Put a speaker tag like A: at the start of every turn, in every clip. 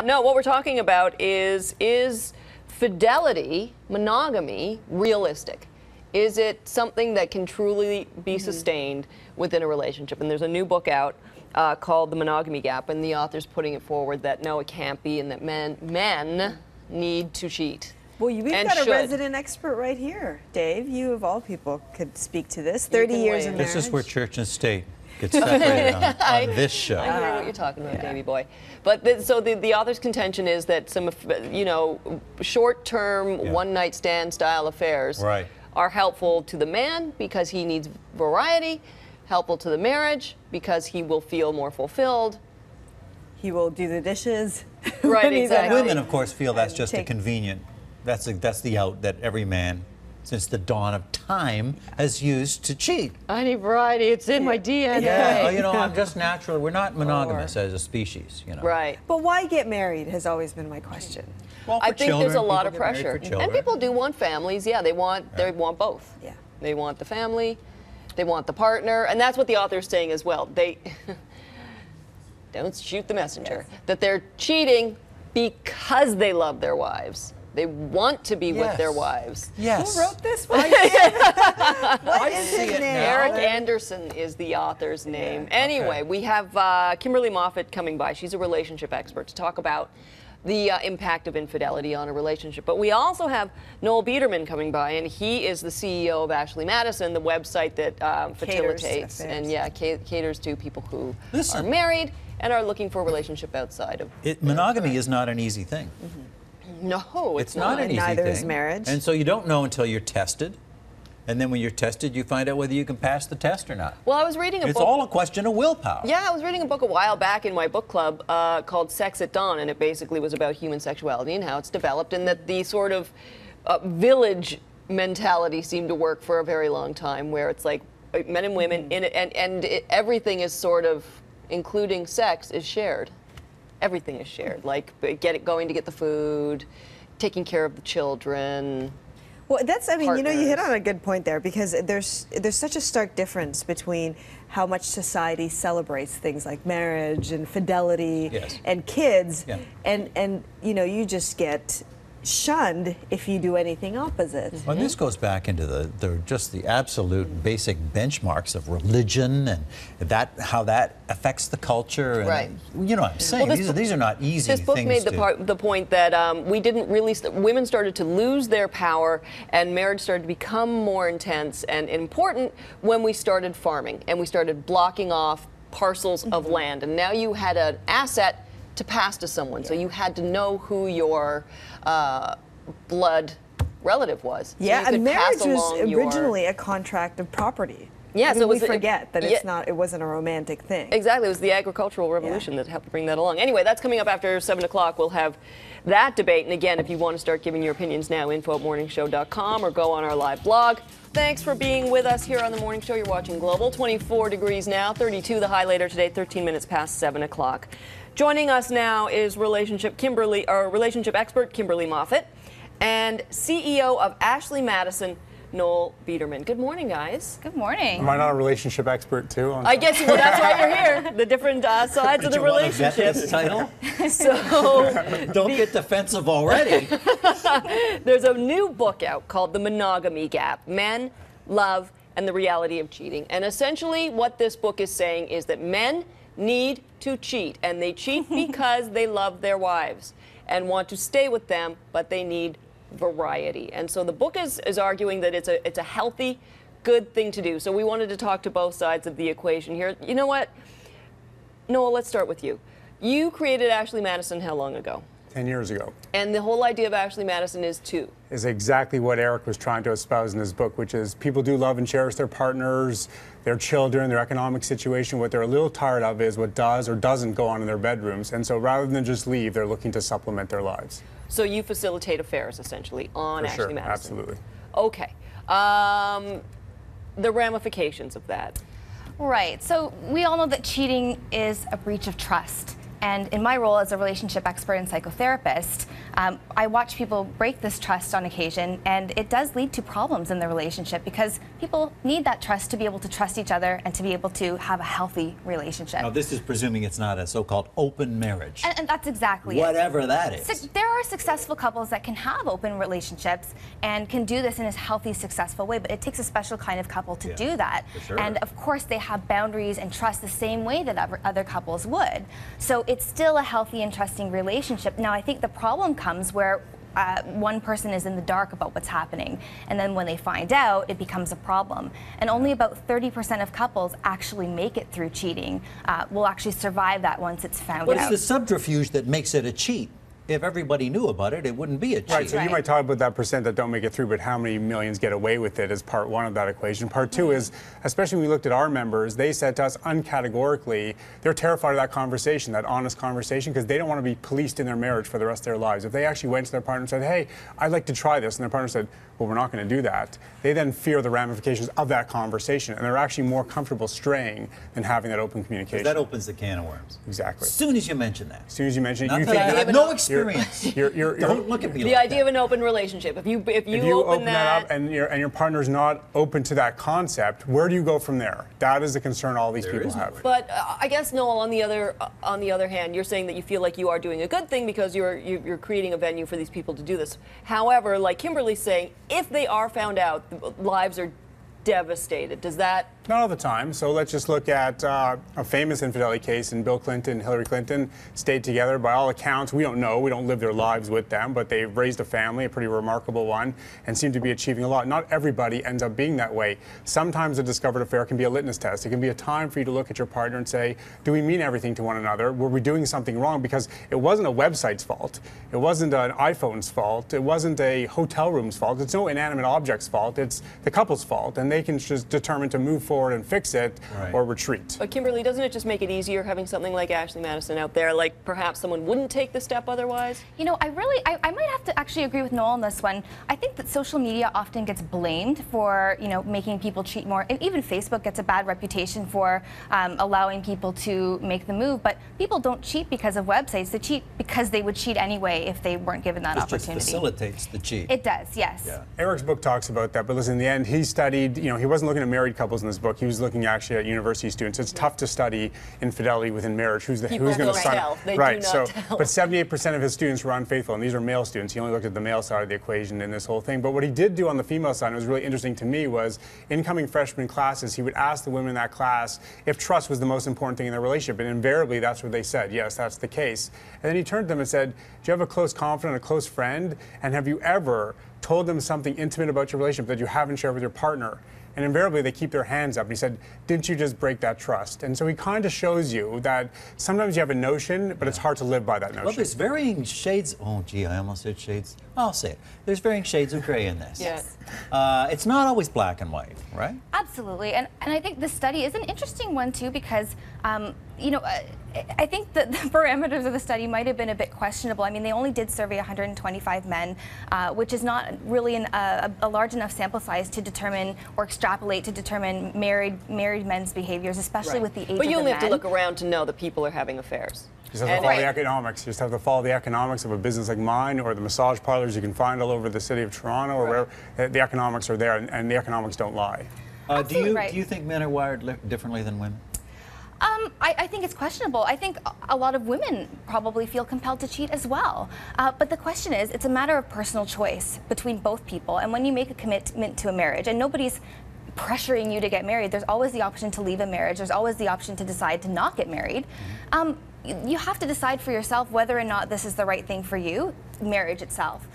A: No, what we're talking about is fidelity, monogamy, realistic? Is it something that can truly be sustained within a relationship? And there's a new book out called The Monogamy Gap, and the author's putting it forward that no, it can't be, and that men need to cheat.
B: Well, we've got a resident expert right here. Dave, you of all people could speak to this. 30 years of marriage.
C: This is where church and state get separated on this show.
A: I hear what you're talking about, Davey boy. But so the author's contention is that some, short-term, one-night stand style affairs are helpful to the man because he needs variety, helpful to the marriage because he will feel more fulfilled.
B: He will do the dishes.
A: Right, exactly.
C: Women, of course, feel that's just a convenient. That's the out that every man, since the dawn of time, has used to cheat.
A: I need variety. It's in my DNA.
C: Yeah, I'm just natural. We're not monogamous as a species,
A: Right.
B: But why get married has always been my question.
C: Well,
A: I think there's a lot of pressure, and people do want families. Yeah, they want both.
B: Yeah.
A: They want the family, they want the partner, and that's what the author's saying as well. They don't shoot the messenger. That they're cheating because they love their wives. They want to be with their wives.
B: Yes. Who wrote this one?
A: What is his name? Eric Anderson is the author's name. Anyway, we have Kimberly Moffit coming by. She's a relationship expert to talk about the impact of infidelity on a relationship. But we also have Noel Biderman coming by, and he is the CEO of Ashley Madison, the website that facilitates and caters to people who are married and are looking for a relationship outside of
C: monogamy is not an easy thing.
A: No,
C: it's not an easy thing.
B: Neither is marriage.
C: And so you don't know until you're tested. And then when you're tested, you find out whether you can pass the test or not.
A: Well, I was reading a book.
C: It's all a question of willpower.
A: Yeah, I was reading a book a while back in my book club called Sex at Dawn, and it basically was about human sexuality and how it's developed, and that the sort of village mentality seemed to work for a very long time, where it's like men and women, everything is sort of, including sex, is shared. Everything is shared, like going to get the food, taking care of the children.
B: Well, you hit on a good point there, because there's such a stark difference between how much society celebrates things like marriage and fidelity and kids, and you just get shunned if you do anything opposite.
C: Well, this goes back into the absolute basic benchmarks of religion and how that affects the culture. And, you know what I'm saying?
A: Well,
C: these are not easy things.
A: This book made the point that we didn't really, women started to lose their power and marriage started to become more intense and important when we started farming and we started blocking off parcels of land. And now you had an asset to pass to someone, so you had to know who your blood relative was. So
B: and marriage was originally a contract of property.
A: Yeah, so
B: we forget that it wasn't a romantic thing.
A: Exactly, it was the agricultural revolution that helped bring that along. Anyway, that's coming up after 7 o'clock. We'll have that debate, and again, if you want to start giving your opinions now, info@morningshow.com or go on our live blog. Thanks for being with us here on The Morning Show. You're watching Global. 24 degrees now, 32 the high later today, 13 minutes past 7 o'clock. Joining us now is relationship expert Kimberly Moffit and CEO of Ashley Madison, Noel Biderman. Good morning, guys.
D: Good morning.
E: Am I not a relationship expert too?
A: I guess that's why you're here. The different sides of the relationship.
C: This title?
A: So
C: don't get defensive already.
A: There's a new book out called The Monogamy Gap: Men, Love, and the Reality of Cheating. And essentially what this book is saying is that men need to cheat, and they cheat because they love their wives and want to stay with them, but they need variety. And so the book is arguing that it's a healthy, good thing to do. So we wanted to talk to both sides of the equation here. You know what, Noel, let's start with you. You created Ashley Madison how long ago?
E: 10 years ago.
A: And the whole idea of Ashley Madison is
E: exactly what Eric was trying to espouse in his book, which is people do love and cherish their partners, their children, their economic situation. What they're a little tired of is what does or doesn't go on in their bedrooms. And so rather than just leave, they're looking to supplement their lives.
A: So you facilitate affairs, essentially, on Ashley Madison.
E: Absolutely.
A: Okay. The ramifications of that.
D: Right. So we all know that cheating is a breach of trust. And in my role as a relationship expert and psychotherapist, I watch people break this trust on occasion, and it does lead to problems in the relationship because people need that trust to be able to trust each other and to be able to have a healthy relationship.
C: Now, this is presuming it's not a so-called open marriage.
D: And that's exactly
C: whatever that is.
D: So there are successful couples that can have open relationships and can do this in a healthy, successful way, but it takes a special kind of couple to do that.
C: For sure.
D: And of course, they have boundaries and trust the same way that other couples would. So it's still a healthy and trusting relationship. Now, I think the problem comes where one person is in the dark about what's happening, and then when they find out, it becomes a problem. And only about 30% of couples actually make it through cheating, will actually survive that once it's found out.
C: What's the subterfuge that makes it a cheat? If everybody knew about it, it wouldn't be a cheat.
E: Right, so you might talk about that percent that don't make it through, but how many millions get away with it is part one of that equation. Part two is, especially when we looked at our members, they said to us uncategorically, they're terrified of that conversation, that honest conversation, because they don't want to be policed in their marriage for the rest of their lives. If they actually went to their partner and said, hey, I'd like to try this, and their partner said, well, we're not going to do that, they then fear the ramifications of that conversation, and they're actually more comfortable straying than having that open communication.
C: That opens the can of worms.
E: Exactly.
C: As soon as you mention that.
E: As soon as you mention it,
C: Not
E: you
C: that
E: think
C: I have no experience. Don't look at me
A: the
C: like
A: idea of an open relationship. If you
E: open that up and your partner's not open to that concept, where do you go from there? That is the concern all these people have.
A: But I guess, Noel, on the other hand, you're saying that you feel like you are doing a good thing because you're creating a venue for these people to do this. However, like Kimberly's saying, if they are found out, lives are devastated. Does that?
E: Not all the time. So let's just look at a famous infidelity case in Bill Clinton and Hillary Clinton stayed together. By all accounts, we don't know. We don't live their lives with them, but they've raised a family, a pretty remarkable one, and seem to be achieving a lot. Not everybody ends up being that way. Sometimes a discovered affair can be a litmus test. It can be a time for you to look at your partner and say, do we mean everything to one another? Were we doing something wrong? Because it wasn't a website's fault. It wasn't an iPhone's fault. It wasn't a hotel room's fault. It's no inanimate object's fault. It's the couple's fault, and they can just determine to move forward and fix it or retreat.
A: But Kimberly, doesn't it just make it easier having something like Ashley Madison out there? Like perhaps someone wouldn't take the step otherwise?
D: You know, I might have to actually agree with Noel on this one. I think that social media often gets blamed for, making people cheat more. And even Facebook gets a bad reputation for allowing people to make the move. But people don't cheat because of websites. They cheat because they would cheat anyway if they weren't given that opportunity.
C: It just facilitates the cheat.
D: It does, yes.
E: Yeah. Eric's book talks about that, but listen, in the end, he studied, he wasn't looking at married couples in this book. He was looking actually at university students. It's tough to study infidelity within marriage. Who's going to sign up? Right. But 78% of his students were unfaithful, and these are male students. He only looked at the male side of the equation in this whole thing. But what he did do on the female side, and it was really interesting to me, was incoming freshman classes, he would ask the women in that class if trust was the most important thing in their relationship, and invariably that's what they said. Yes, that's the case. And then he turned to them and said, do you have a close confidant, a close friend, and have you ever told them something intimate about your relationship that you haven't shared with your partner? And invariably, they keep their hands up. And he said, didn't you just break that trust? And so he kind of shows you that sometimes you have a notion, but it's hard to live by that notion.
C: Well, there's varying shades. Oh, gee, I almost said shades. I'll say it. There's varying shades of gray in this.
A: Yes.
C: It's not always black and white, right?
D: Absolutely. And I think this study is an interesting one, too, because, I think that the parameters of the study might have been a bit questionable. I mean, they only did survey 125 men, which is not really a large enough sample size to determine or extrapolate to determine married men's behaviors, especially with the age of the men.
A: But you only have to look around to know that people are having affairs.
E: You just have to follow the economics. You just have to follow the economics of a business like mine or the massage parlors you can find all over the city of Toronto or wherever. The economics are there, and the economics don't lie.
C: Do you think men are wired differently than women?
D: I think it's questionable. I think a lot of women probably feel compelled to cheat as well. But the question is, it's a matter of personal choice between both people. And when you make a commitment to a marriage, and nobody's pressuring you to get married, there's always the option to leave a marriage. There's always the option to decide to not get married. You have to decide for yourself whether or not this is the right thing for you, marriage itself.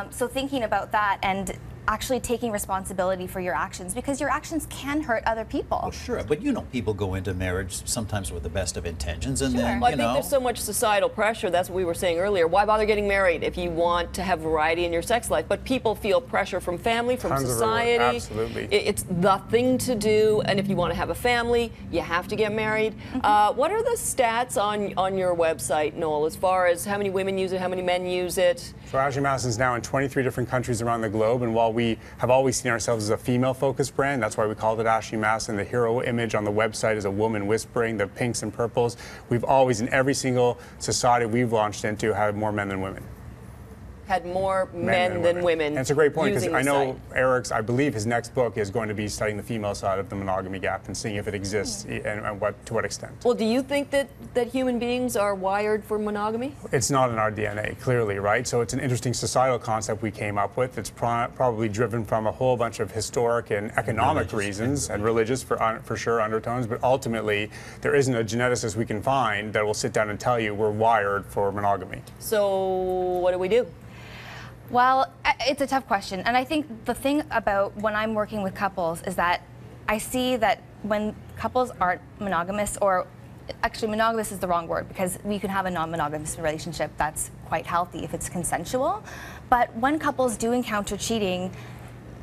D: So thinking about that and actually taking responsibility for your actions, because your actions can hurt other people.
C: Well, sure, but people go into marriage sometimes with the best of intentions, and then,
A: well, I think there's so much societal pressure. That's what we were saying earlier. Why bother getting married if you want to have variety in your sex life? But people feel pressure from family, from society.
E: Absolutely.
A: It's the thing to do, and if you want to have a family, you have to get married. What are the stats on your website, Noel, as far as how many women use it, how many men use it?
E: So Ashley Madison's now in 23 different countries around the globe, and while we have always seen ourselves as a female-focused brand. That's why we called it Ashley Madison. The hero image on the website is a woman whispering, the pinks and purples. We've always, in every single society we've launched into, had more men than women.
A: Had more men than women.
E: And it's a great point, because I know
A: Eric's,
E: I believe his next book is going to be studying the female side of the monogamy gap and seeing if it exists and to what extent.
A: Well, do you think that human beings are wired for monogamy?
E: It's not in our DNA, clearly, right? So it's an interesting societal concept we came up with. It's probably driven from a whole bunch of historic and economic reasons, and religious for sure undertones, but ultimately there isn't a geneticist we can find that will sit down and tell you we're wired for monogamy.
A: So what do we do?
D: Well, it's a tough question. And I think the thing about when I'm working with couples is that I see that when couples aren't monogamous, or actually monogamous is the wrong word, because we can have a non-monogamous relationship that's quite healthy if it's consensual. But when couples do encounter cheating,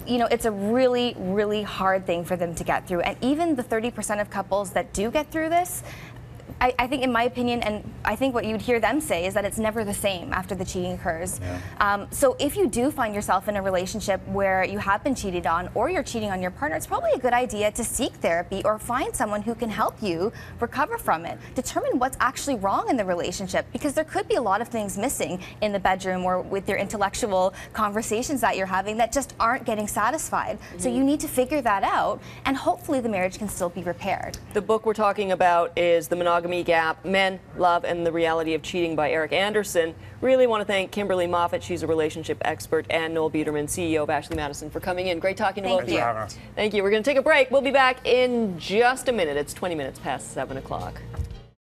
D: you know, it's a really, really hard thing for them to get through. And even the 30% of couples that do get through this, I think, in my opinion, and I think what you'd hear them say, is that it's never the same after the cheating occurs. Yeah. So if you do find yourself in a relationship where you have been cheated on, or you're cheating on your partner, it's probably a good idea to seek therapy or find someone who can help you recover from it. Determine what's actually wrong in the relationship, because there could be a lot of things missing in the bedroom or with your intellectual conversations that you're having that just aren't getting satisfied. So you need to figure that out, and hopefully the marriage can still be repaired.
A: The book we're talking about is The Monogamy Gap, Men, Love, and the Reality of Cheating by Eric Anderson. Really want to thank Kimberly Moffit, she's a relationship expert, and Noel Biderman, CEO of Ashley Madison, for coming in. Great talking to both of you.
E: Thank you.
A: Thank you. We're going to take a break. We'll be back in just a minute. It's 20 minutes past 7 o'clock.